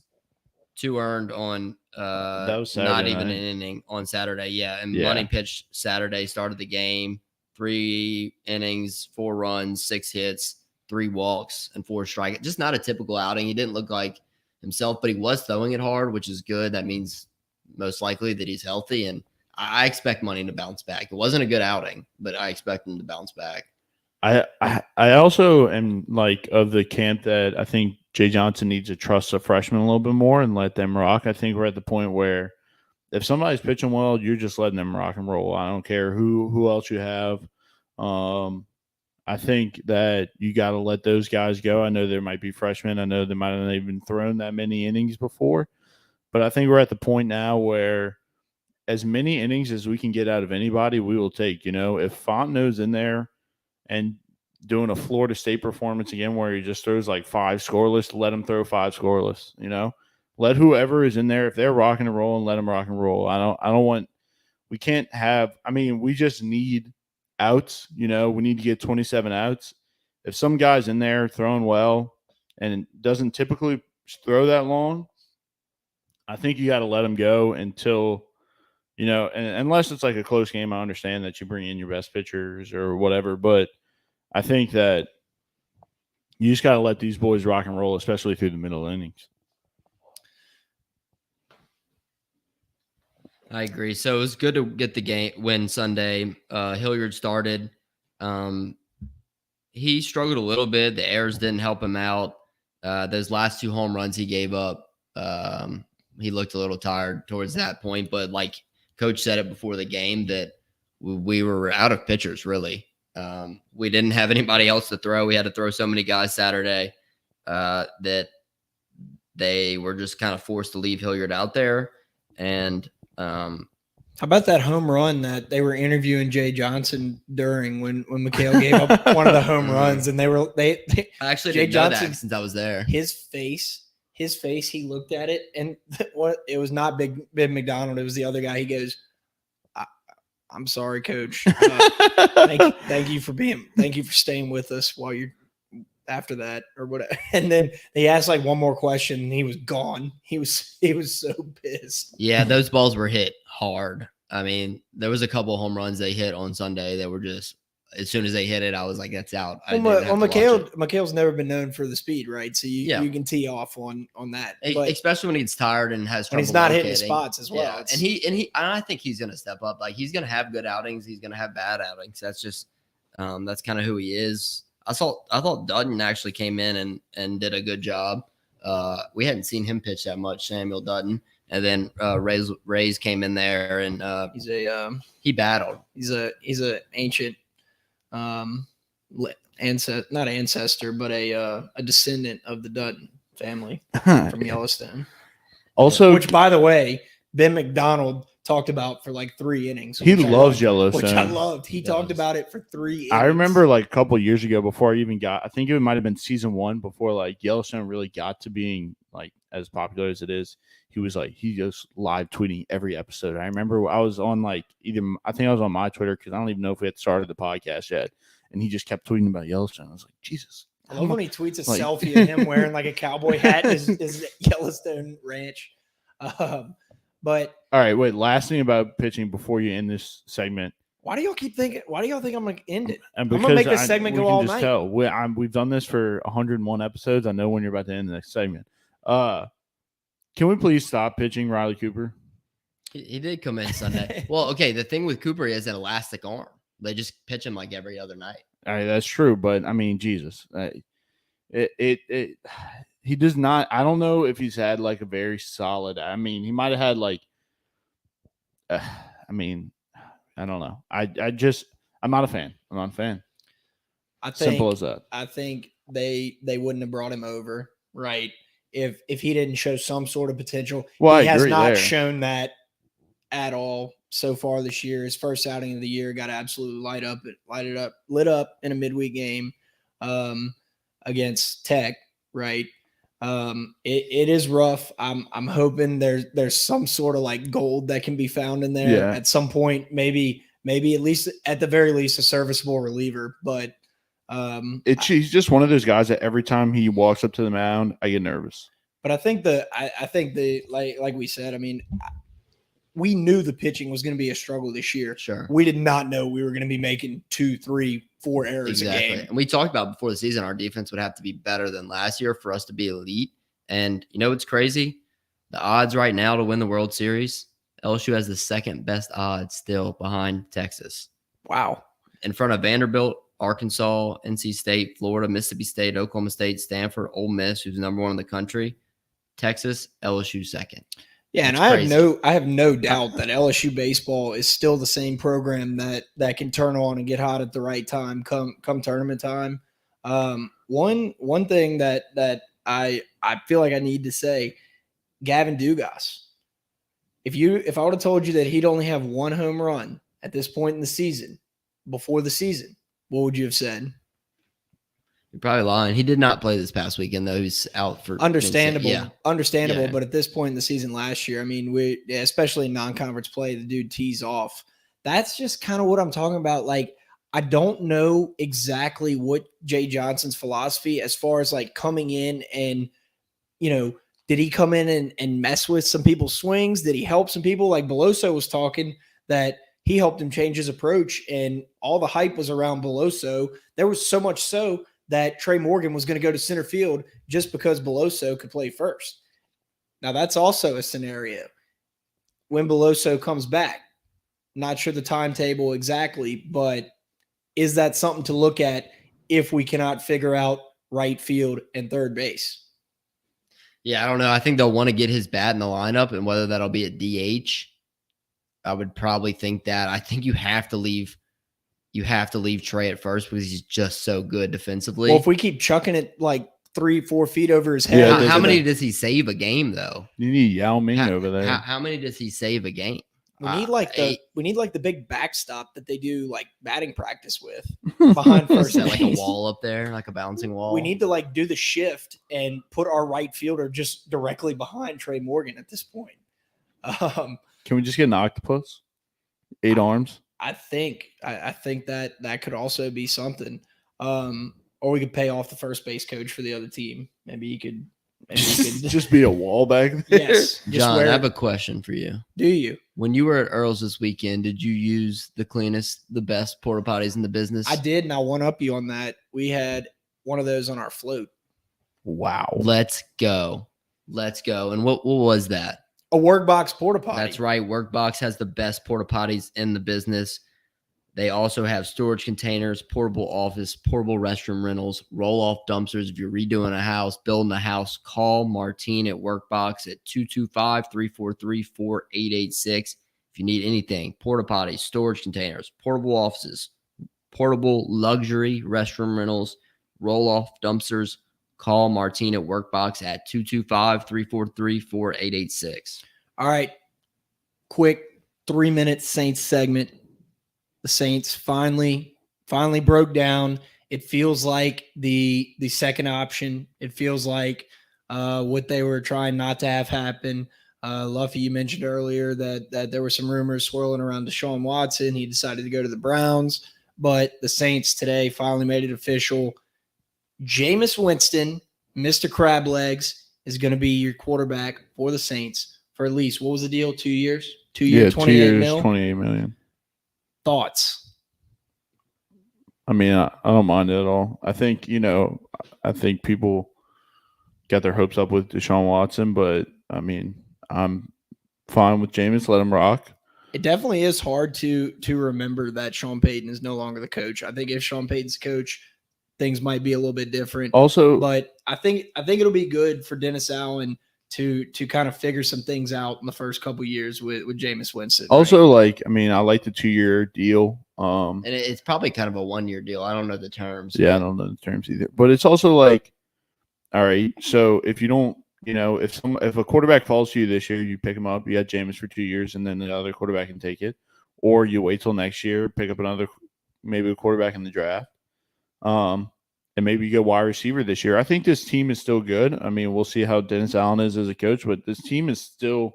2 earned on that was Saturday not even night. an inning on Saturday. Yeah. And Yeah. Money pitched Saturday, started the game, 3 innings, 4 runs, 6 hits, 3 walks, and 4 strikeouts. Just not a typical outing. He didn't look like himself, but he was throwing it hard, which is good. That means most likely that he's healthy, and I expect Money to bounce back. It wasn't a good outing, but I expect him to bounce back. I also am like of the camp that I think Jay Johnson needs to trust the freshmen a little bit more and let them rock. I think we're at the point where if somebody's pitching well, you're just letting them rock and roll. I don't care who else you have. I think that you got to let those guys go. I know there might be freshmen. I know they might not even thrown that many innings before, but I think we're at the point now where as many innings as we can get out of anybody, we will take. If Fontenot's in there and doing a Florida State performance again where he just throws like 5 scoreless, let him throw 5 scoreless, Let whoever is in there, if they're rocking and rolling, let them rock and roll. We can't have, we just need outs, we need to get 27 outs. If some guy's in there throwing well and doesn't typically throw that long, I think you got to let him go until And unless it's like a close game, I understand that you bring in your best pitchers or whatever. But I think that you just got to let these boys rock and roll, especially through the middle innings. I agree. So it was good to get the win Sunday. Hilliard started. He struggled a little bit. The errors didn't help him out. Those last 2 home runs he gave up, he looked a little tired towards that point. But like Coach said it before the game, that we were out of pitchers, really. We didn't have anybody else to throw. We had to throw so many guys Saturday that they were just kind of forced to leave Hilliard out there. And how about that home run that they were interviewing Jay Johnson during when McHale gave up one of the home runs, and they I actually Jay didn't know Johnson, that since I was there. His face, he looked at it, and it was not Big McDonald. It was the other guy. He goes, I'm sorry, Coach. Thank you for staying with us while you're after that or whatever. And then they asked like one more question and he was gone. He was so pissed. Yeah, those balls were hit hard. I mean, there was a couple of home runs they hit on Sunday that were just, as soon as they hit it, I was like, that's out. McHale's never been known for the speed, right? So you can tee off on that. But especially when he's tired and has trouble. And he's not hitting his spots as well. Yeah. And I think he's going to step up. Like, he's going to have good outings. He's going to have bad outings. That's just that's kind of who he is. I thought Dutton actually came in and did a good job. We hadn't seen him pitch that much, Samuel Dutton. And then Rays came in there and he battled. He's a ancient not ancestor, but a descendant of the Dutton family from Yellowstone. Also, which by the way, Ben McDonald talked about for like 3 innings. He loves Yellowstone. Which I loved. He talked about it for 3 innings. I remember like a couple of years ago before I even got, I think it might have been season 1 before like Yellowstone really got to being like as popular as it is. He just live tweeting every episode. I remember I was on I think I was on my Twitter because I don't even know if we had started the podcast yet. And he just kept tweeting about Yellowstone. I was like, Jesus. I love when he tweets a selfie of him wearing like a cowboy hat in his Yellowstone ranch. But all right, wait. Last thing about pitching before you end this segment. Why do y'all think I'm gonna end it? And I'm gonna make this segment go all night. Tell. We've done this for 101 episodes. I know when you're about to end the next segment. Can we please stop pitching Riley Cooper? He did come in Sunday. Well, okay. The thing with Cooper, he has an elastic arm. They just pitch him like every other night. All right, that's true, but I mean, Jesus, he does not. I don't know if he's had like a very solid. I mean, he might have had like. I mean, I don't know. I'm not a fan. I'm not a fan. Simple as that. I think they wouldn't have brought him over, right? If he didn't show some sort of potential. Well, he has not shown that at all so far this year. His first outing of the year got absolutely lit up in a midweek game against Tech, right? It is rough. I'm hoping there's some sort of like gold that can be found in there at some point. Maybe at least at the very least a serviceable reliever. But he's just one of those guys that every time he walks up to the mound, I get nervous. But I think like we said, I mean, we knew the pitching was going to be a struggle this year. Sure. We did not know we were going to be making 2, 3, 4 errors a game. And we talked about before the season, our defense would have to be better than last year for us to be elite. And you know what's crazy? The odds right now to win the World Series, LSU has the second best odds still behind Texas. Wow. In front of Vanderbilt, Arkansas, NC State, Florida, Mississippi State, Oklahoma State, Stanford, Ole Miss, who's number 1 in the country. Texas, LSU second. Yeah, and I have no doubt that LSU baseball is still the same program that can turn on and get hot at the right time come tournament time. One thing that I feel like I need to say, Gavin Dugas. If I would have told you that he'd only have 1 home run at this point in the season, before the season, what would you have said? You're probably lying. He did not play this past weekend, though. He's out for understandable. Yeah. But at this point in the season last year, I mean, especially in non-conference play, the dude tees off. That's just kind of what I'm talking about. Like, I don't know exactly what Jay Johnson's philosophy as far as like coming in and, Did he come in and mess with some people's swings? Did he help some people? Like Beloso was talking that he helped him change his approach, and all the hype was around Beloso. There was so much so that Trey Morgan was going to go to center field just because Beloso could play first. Now, that's also a scenario. When Beloso comes back, not sure the timetable exactly, but is that something to look at if we cannot figure out right field and third base? Yeah, I don't know. I think they'll want to get his bat in the lineup, and whether that'll be at DH, I would probably think that. I think you have to leave Trey at first because he's just so good defensively. Well, if we keep chucking it like 3-4 feet over his head. How many does he save a game though? You need Yao Ming over there. How many does he save a game? We need the big backstop that they do like batting practice with behind first base. Like a wall up there, like a bouncing wall. We need to like do the shift and put our right fielder just directly behind Trey Morgan at this point. Can we just get an octopus? 8 arms? I think that could also be something. Or we could pay off the first base coach for the other team. Maybe he could just be a wall back there. Yes. John, I have a question for you. Do you? When you were at Earl's this weekend, did you use the cleanest, the best porta potties in the business? I did, and I'll one up you on that. We had one of those on our float. Wow. Let's go. And what was that? A Workbox porta potty. That's right. Workbox has the best porta potties in the business. They also have storage containers, portable office, portable restroom rentals, roll-off dumpsters. If you're redoing a house, building a house, call Martine at Workbox at 225-343-4886. If you need anything, porta potties, storage containers, portable offices, portable luxury restroom rentals, roll-off dumpsters, call Martine at Workbox at 225-343-4886. All right. Quick 3-minute Saints segment. The Saints finally broke down. It feels like the second option. It feels like what they were trying not to have happen. Luffy, you mentioned earlier that there were some rumors swirling around Deshaun Watson. He decided to go to the Browns, but the Saints today finally made it official. Jameis Winston, Mr. Crab Legs, is going to be your quarterback for the Saints for at least, what was the deal? 2 years? 2 years, 28 mil? 28 million. Thoughts? I mean, I don't mind it at all. I think people got their hopes up with Deshaun Watson, but I mean, I'm fine with Jameis. Let him rock. It definitely is hard to remember that Sean Payton is no longer the coach. I think if Sean Payton's coach, things might be a little bit different. Also, but I think it'll be good for Dennis Allen to kind of figure some things out in the first couple of years with Jameis Winston. Also, right? I like the 2-year deal. And it's probably kind of a 1-year deal. I don't know the terms. Yeah, I don't know the terms either. But it's also like, all right, so if you don't, if a quarterback falls to you this year, you pick him up. You got Jameis for 2 years, and then the other quarterback can take it, or you wait till next year, pick up maybe a quarterback in the draft. And maybe you get wide receiver this year. I think this team is still good. I mean, we'll see how Dennis Allen is as a coach, but this team is still,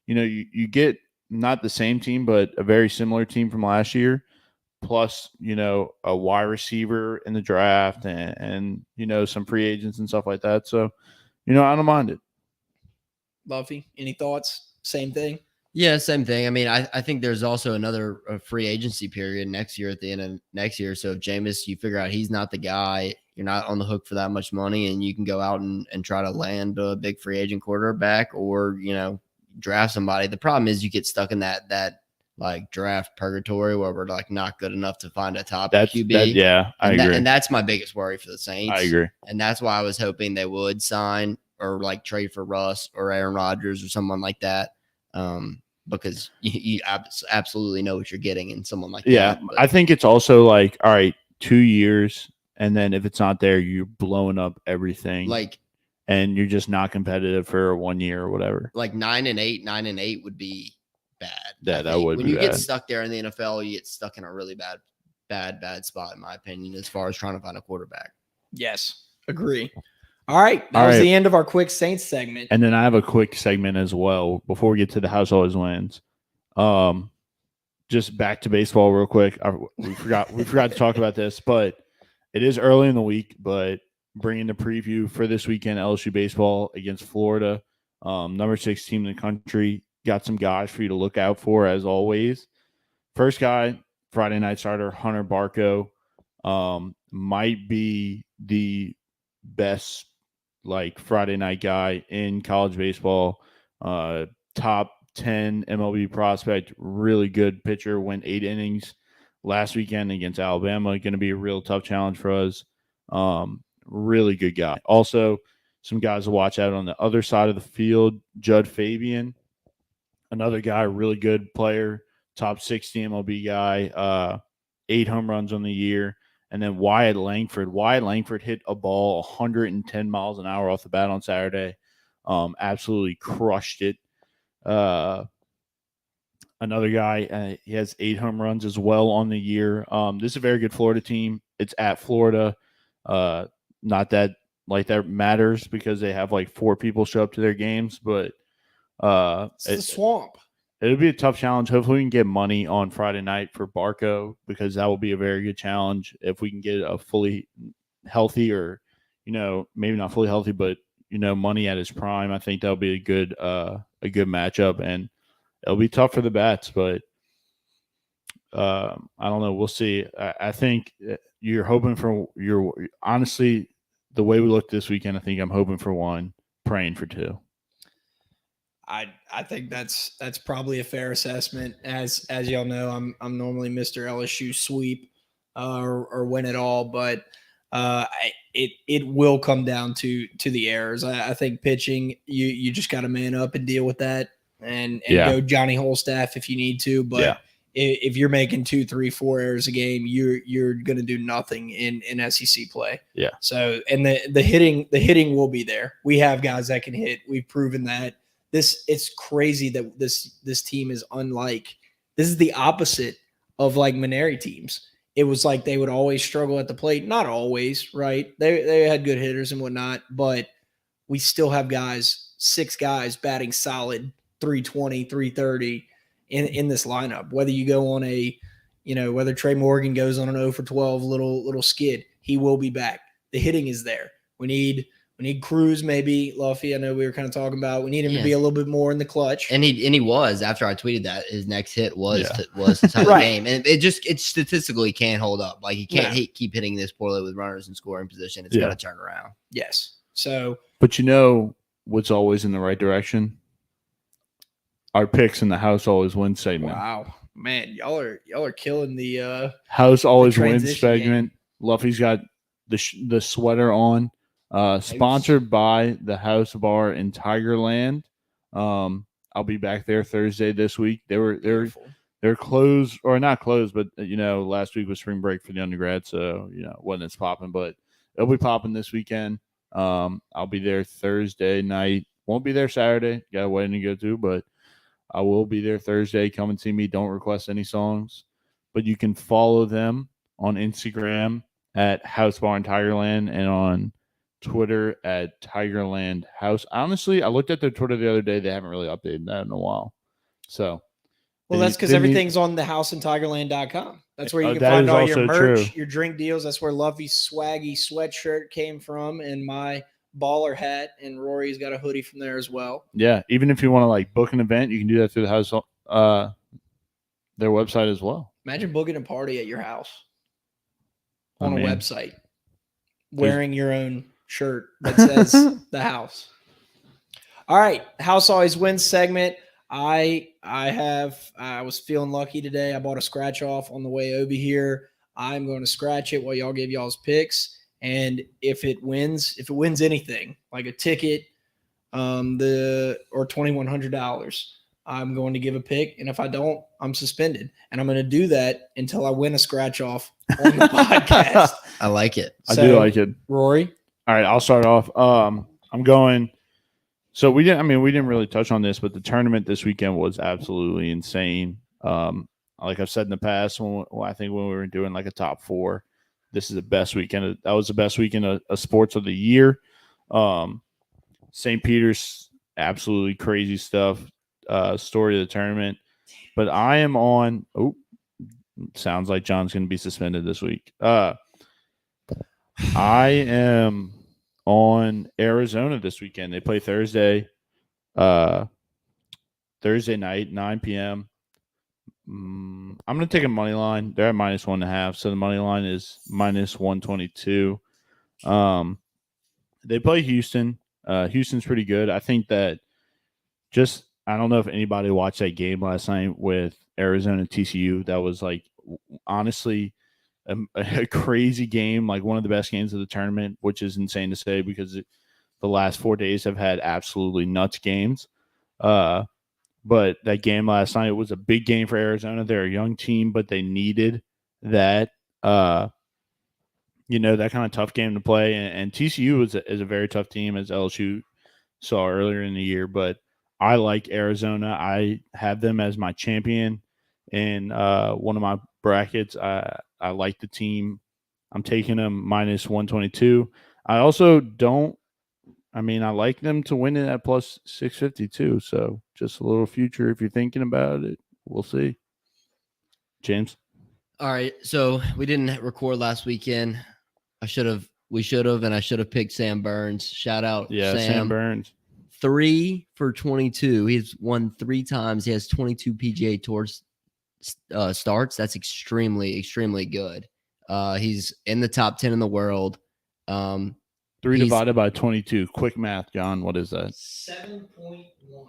you get not the same team, but a very similar team from last year, plus, a wide receiver in the draft and some free agents and stuff like that. So, I don't mind it. Buffy, any thoughts? Same thing? Yeah, same thing. I mean, I think there's also another free agency period next year at the end of next year. So if Jameis, you figure out he's not the guy, you're not on the hook for that much money, and you can go out and try to land a big free agent quarterback or, draft somebody. The problem is you get stuck in that like draft purgatory where we're like not good enough to find a top QB. I agree. And that's my biggest worry for the Saints. I agree. And that's why I was hoping they would sign or like trade for Russ or Aaron Rodgers or someone like that. Because you absolutely know what you're getting in someone like that. Yeah, I think it's also like, all right, 2 years, and then if it's not there, you're blowing up everything. And you're just not competitive for 1 year or whatever. Like 9-8 would be bad. Yeah, that would be bad. When you get stuck there in the NFL, you get stuck in a really bad spot, in my opinion, as far as trying to find a quarterback. Yes, agree. All right. That was the end of our quick Saints segment. And then I have a quick segment as well before we get to the House Always Wins. Just back to baseball real quick. We forgot to talk about this, but it is early in the week, but bringing the preview for this weekend, LSU baseball against Florida. Number 6 team in the country. Got some guys for you to look out for, as always. First guy, Friday night starter, Hunter Barco. Might be the best Friday night guy in college baseball. Top 10 MLB prospect, really good pitcher, went 8 innings last weekend against Alabama. Going to be a real tough challenge for us. Really good guy. Also, some guys to watch out on the other side of the field. Judd Fabian, another guy, really good player, top 60 MLB guy, 8 home runs on the year. And then Wyatt Langford. Wyatt Langford hit a ball 110 miles an hour off the bat on Saturday. Absolutely crushed it. Another guy, he has 8 home runs as well on the year. This is a very good Florida team. It's at Florida. Not that that matters because they have 4 people show up to their games, but it's the swamp. It'll be a tough challenge. Hopefully we can get money on Friday night for Barco, because that will be a very good challenge if we can get a fully healthy, or maybe not fully healthy, but money at his prime. I think that'll be a good matchup, and it'll be tough for the bats, but I don't know. We'll see. I think you're hoping for honestly, the way we look this weekend, I think I'm hoping for 1, praying for 2. I think that's probably a fair assessment. As y'all know, I'm normally Mr. LSU sweep or win it all, but it will come down to the errors. I think pitching, you just got to man up and deal with that, and go Johnny Holstaff if you need to. But if you're making 2, 3, 4 errors a game, you're going to do nothing in SEC play. Yeah. So, and the hitting will be there. We have guys that can hit. We've proven that. It's crazy that this team is unlike. This is the opposite of Maneri teams. It was they would always struggle at the plate. Not always, right? They had good hitters and whatnot, but we still have 6 guys batting solid 320, 330 in this lineup. Whether you go on whether Trey Morgan goes on an 0 for 12 little skid, he will be back. The hitting is there. We need Cruz, maybe Luffy. I know we were kind of talking about. We need him to be a little bit more in the clutch. And he was, after I tweeted that, his next hit was to tie the game, and it statistically can't hold up. He can't keep hitting this poorly with runners in scoring position. It's got to turn around. Yes. So, but what's always in the right direction? Our picks in the House Always Wins segment. Wow, man, y'all are killing the House Always Wins segment. Luffy's got the sweater on. Sponsored by the House Bar in Tigerland. I'll be back there Thursday this week. They're closed, or not closed, but last week was spring break for the undergrad, so it wasn't as popping, but it'll be popping this weekend. I'll be there Thursday night. Won't be there Saturday. Got a wedding to go to, but I will be there Thursday. Come and see me. Don't request any songs, but you can follow them on Instagram at House Bar in Tigerland and on Twitter at Tigerland House. Honestly, I looked at their Twitter the other day. They haven't really updated that in a while. So, that's because everything's on thehouseandtigerland.com. That's where you can find all your merch, your drink deals. That's where Luffy's swaggy sweatshirt came from, and my baller hat, and Rory's got a hoodie from there as well. Yeah, even if you want to book an event, you can do that through the house, their website as well. Imagine booking a party at your house on a website, wearing your own shirt that says the house. All right, House Always Wins segment. I was feeling lucky today. I bought a scratch off on the way over here. I'm going to scratch it while y'all give y'all's picks, and if it wins anything like a ticket, or $2,100, I'm going to give a pick, and if I don't, I'm suspended, and I'm going to do that until I win a scratch off on the podcast. I like it. I do like it, Rory. All right, I'll start off. I'm going. So we didn't really touch on this, but the tournament this weekend was absolutely insane. Like I've said in the past, I think when we were doing a top 4, this is the best weekend. That was the best weekend of sports of the year. St. Peter's, absolutely crazy stuff. Story of the tournament. But I am on. Oh, sounds like John's going to be suspended this week. I am on Arizona this weekend. They play Thursday. Thursday night, 9 p.m. I'm going to take a money line. They're at -1.5, so the money line is -122. They play Houston. Houston's pretty good. I think that I don't know if anybody watched that game last night with Arizona TCU. That was honestly a crazy game, like one of the best games of the tournament, which is insane to say because the last 4 days have had absolutely nuts games. But that game last night was a big game for Arizona. They're a young team, but they needed that, that kind of tough game to play. And TCU is a very tough team, as LSU saw earlier in the year. But I like Arizona. I have them as my champion in one of my brackets. I like the team. I'm taking them -122. I also don't. I like them to win it at +650 too. So just a little future if you're thinking about it. We'll see. James? All right. So we didn't record last weekend. We should have, and I should have picked Sam Burns. Shout out, Sam Burns. 3 for 22. He's won 3 times. He has 22 PGA Tour starts. That's extremely, extremely good. He's in the top 10 in the world. 3 divided by 22. Quick math, John. What is that? 7.1.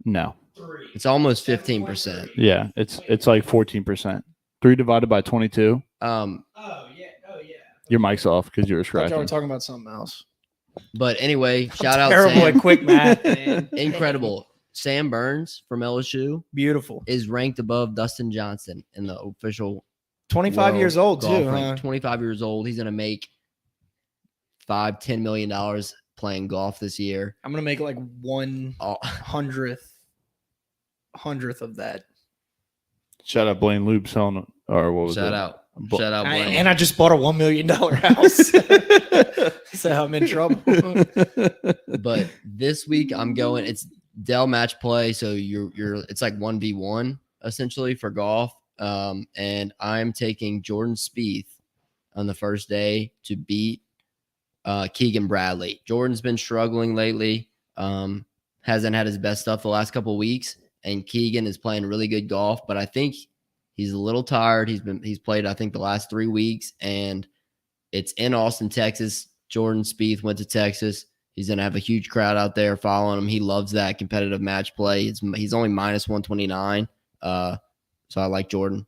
No. 3. It's almost 15%. Yeah, it's like 14%. 3 divided by 22. Oh yeah. Your mic's off because you were I thought y'all scratching. were talking about something else. But anyway, shout out Terrible Sam. at quick math, man. Incredible. Sam Burns from LSU Beautiful. is ranked above Dustin Johnson in the official 25 years old golf too, rank. huh? 25 years old. He's gonna make $5-10 million playing golf this year. I'm gonna make like 1/100th of that. Shout out Blaine Lube selling, or what was it? Shout out Blaine. And I just bought a $1 million house. So I'm in trouble. But this week I'm going. It's Dell match play, so it's like 1v1 essentially for golf. And I'm taking Jordan Spieth on the first day to beat Keegan Bradley. Jordan's been struggling lately. Hasn't had his best stuff the last couple of weeks, and Keegan is playing really good golf. But I think he's a little tired. He's played I think the last 3 weeks, and it's in Austin, Texas. Jordan Spieth went to Texas. He's gonna have a huge crowd out there following him. He loves that competitive match play. He's only -129. So I like Jordan.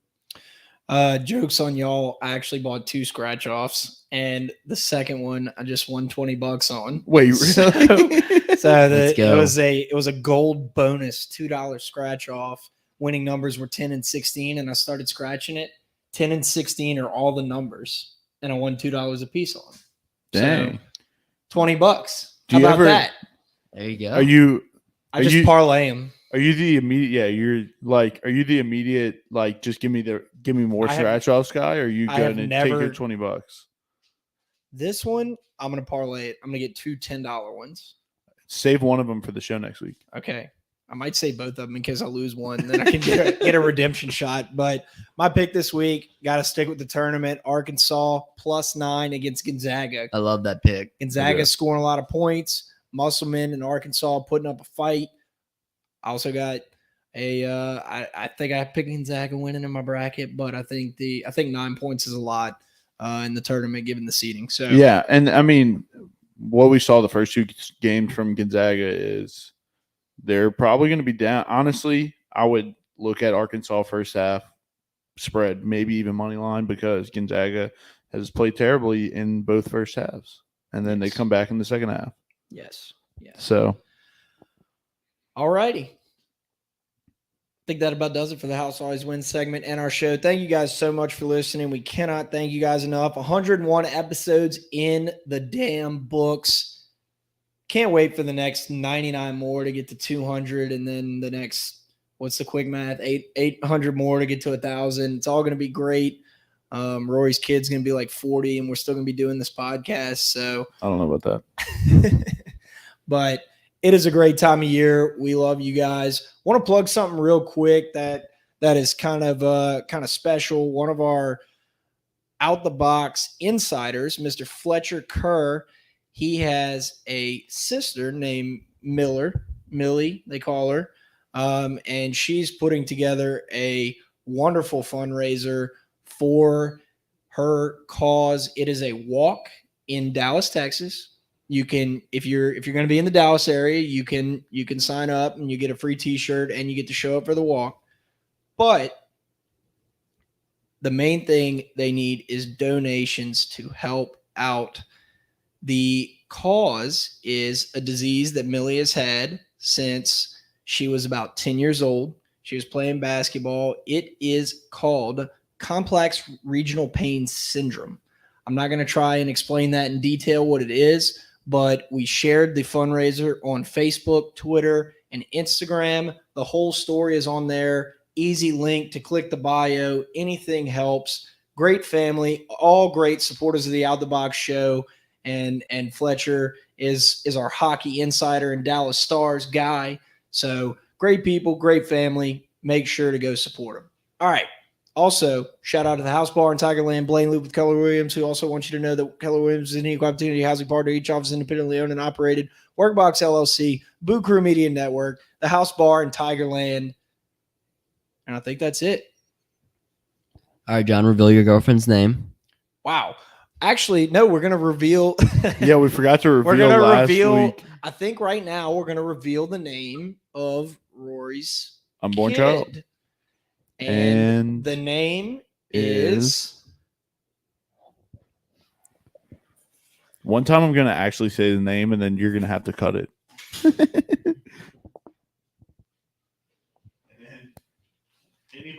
Jokes on y'all. I actually bought 2 scratch offs, and the second one I just won $20 on. Wait, really? It was a gold bonus $2 scratch off. Winning numbers were 10 and 16, and I started scratching it. 10 and 16 are all the numbers, and I won $2 a piece on. Dang. So, $20. Do How you about ever- that? There you go. I just parlay them. Are you the immediate? Yeah, are you the immediate? Like, just give me more scratch offs guy. Or are you going to take your $20? This one, I'm going to parlay it. I'm going to get 2 $10 ones. Save one of them for the show next week. Okay. I might say both of them in case I lose one. Then I can get a redemption shot. But my pick this week, got to stick with the tournament. Arkansas +9 against Gonzaga. I love that pick. Gonzaga scoring a lot of points. Musselman and Arkansas putting up a fight. I also got I think I picked Gonzaga winning in my bracket, but I think 9 points is a lot in the tournament given the seeding. So yeah, and I mean, what we saw the first 2 games from Gonzaga is they're probably going to be down. Honestly, I would look at Arkansas first half spread, maybe even money line, because Gonzaga has played terribly in both first halves, and then they come back in the second half. Yes. So. All righty. I think that about does it for the House Always Wins segment and our show. Thank you guys so much for listening. We cannot thank you guys enough. 101 episodes in the damn books. Can't wait for the next 99 more to get to 200, and then the next, what's the quick math? 800 more to get to 1,000. It's all going to be great. Rory's kid's going to be like 40, and we're still going to be doing this podcast. So I don't know about that. But it is a great time of year. We love you guys. Want to plug something real quick that is kind of special. One of our out the box insiders, Mr. Fletcher Kerr, he has a sister named Miller, Millie, they call her. And she's putting together a wonderful fundraiser for her cause. It is a walk in Dallas, Texas. You can, if you're going to be in the Dallas area, you can sign up and you get a free t-shirt and you get to show up for the walk. But the main thing they need is donations to help out. The cause is a disease that Millie has had since she was about 10 years old. She was playing basketball. It is called complex regional pain syndrome. I'm not going to try and explain that in detail what it is, but we shared the fundraiser on Facebook, Twitter, and Instagram. The whole story is on there. Easy link to click the bio. Anything helps. Great family, all great supporters of the Out the Box show. And Fletcher is our hockey insider and Dallas Stars guy. So great people, great family. Make sure to go support them. All right. Also, shout out to the House Bar in Tigerland, Blaine Loop with Keller Williams, who also wants you to know that Keller Williams is an equal opportunity housing partner. Each office independently owned and operated. Workbox LLC, Boo Crew Media Network, the House Bar in Tigerland. And I think that's it. All right, John, reveal your girlfriend's name. Wow. Actually, no, we're going to reveal. Yeah, we forgot to reveal last week. I think right now we're going to reveal the name of Rory's unborn kid. child. And the name is. One time I'm going to actually say the name and then you're going to have to cut it.